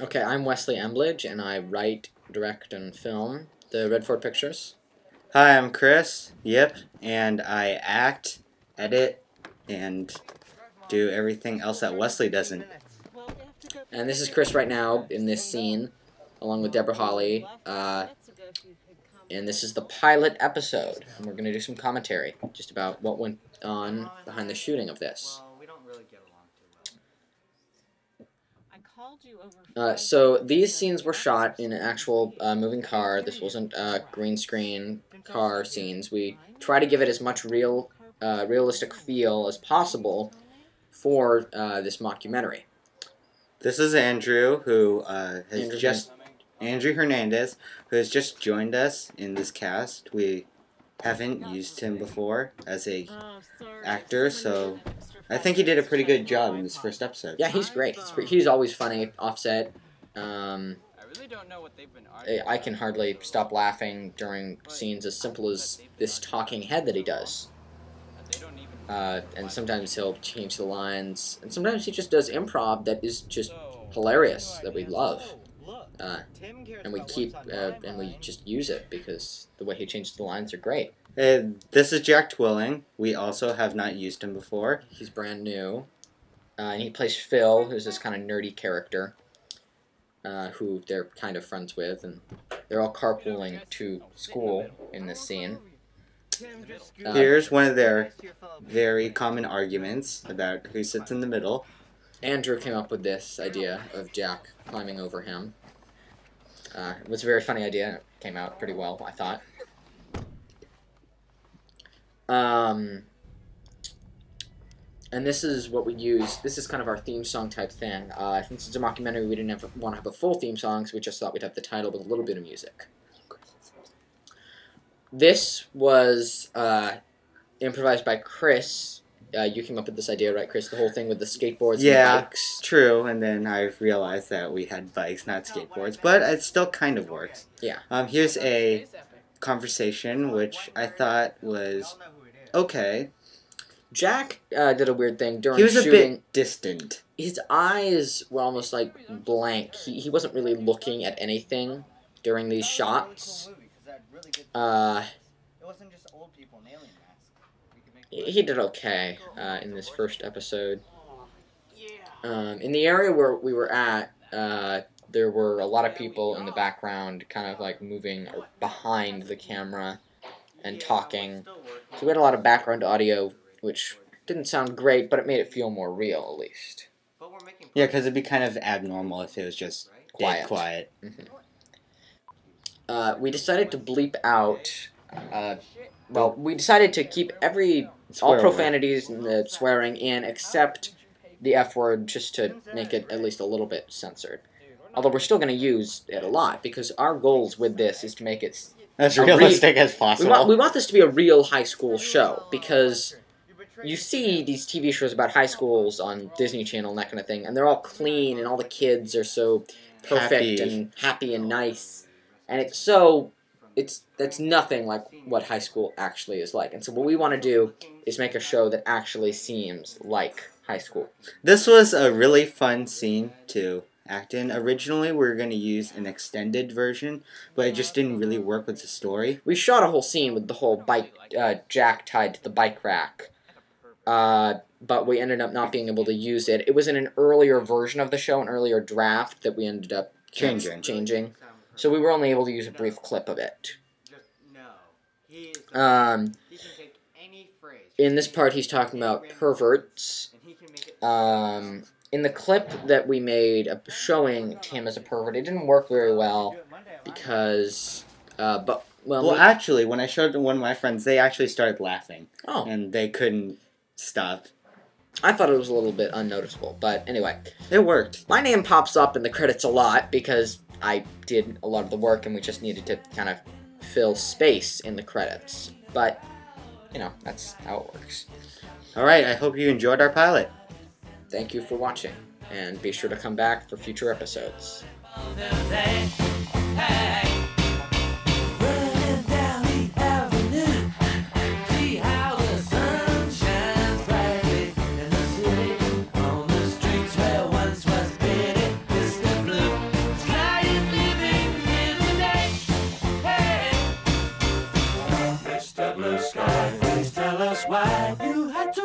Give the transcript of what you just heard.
Okay, I'm Wesley Embledge, and I write, direct, and film the Redford Pictures. Hi, I'm Chris. Yep, and I act, edit, and do everything else that Wesley doesn't. And this is Chris right now in this scene, along with Deborah Holly. And this is the pilot episode, and we're going to do some commentary just about what went on behind the shooting of this. So these scenes were shot in an actual moving car. This wasn't green screen car scenes. We try to give it as much realistic feel as possible for this mockumentary. This is Andrew, who Andrew Hernandez, who has just joined us in this cast. We haven't used him before as a actor, so I think he did a pretty good job in this first episode. Yeah, he's great. He's always funny, offset. I can hardly stop laughing during scenes as simple as this talking head that he does. And sometimes he'll change the lines, and sometimes he just does improv that is just hilarious, that we love. And we just use it because the way he changes the lines are great. This is Jack Twilling. We also have not used him before. He's brand new. And he plays Phil, who's this kind of nerdy character who they're kind of friends with, and they're all carpooling to school in this scene. Here's one of their very common arguments about who sits in the middle. Andrew came up with this idea of Jack climbing over him. It was a very funny idea, and it came out pretty well, I thought. And this is what we use. This is kind of our theme song type thing. Since it's a mockumentary, we didn't want to have a full theme song, so we just thought we'd have the title with a little bit of music. This was improvised by Chris. You came up with this idea, right, Chris? The whole thing with the skateboards and bikes. Yeah, true. And then I realized that we had bikes, not skateboards. But it still kind of works. Yeah. Here's a conversation, which I thought was okay. Jack did a weird thing during shooting. He was a bit distant. His eyes were almost like blank. He wasn't really looking at anything during these shots. He did okay in this first episode. In the area where we were at, there were a lot of people in the background kind of like moving behind the camera and talking. So we had a lot of background audio, which didn't sound great, but it made it feel more real, at least. Yeah, because it'd be kind of abnormal if it was just quiet. Mm-hmm. We decided to bleep out... we decided to keep all profanities and the swearing in, except the F word, just to make it at least a little bit censored. Although we're still going to use it a lot, because our goals with this is to make it as realistic as possible. We want this to be a real high school show, because you see these TV shows about high schools on Disney Channel and that kind of thing, and they're all clean, and all the kids are so perfect and happy and nice, and that's nothing like what high school actually is like. And so what we want to do is make a show that actually seems like high school. This was a really fun scene to act in. Originally, we were going to use an extended version, but it just didn't really work with the story. We shot a whole scene with the whole bike, Jack tied to the bike rack, but we ended up not being able to use it. It was in an earlier version of the show, an earlier draft, that we ended up changing. So we were only able to use a brief clip of it. In this part, he's talking about perverts. In the clip that we made showing Tim as a pervert, it didn't work very well because, actually, when I showed it to one of my friends, they actually started laughing. Oh. And they couldn't stop. I thought it was a little bit unnoticeable, but anyway. It worked. My name pops up in the credits a lot because I did a lot of the work and we just needed to kind of fill space in the credits. But, you know, that's how it works. Alright, I hope you enjoyed our pilot. Thank you for watching, and be sure to come back for future episodes. Atlas sky. Please tell us why you had to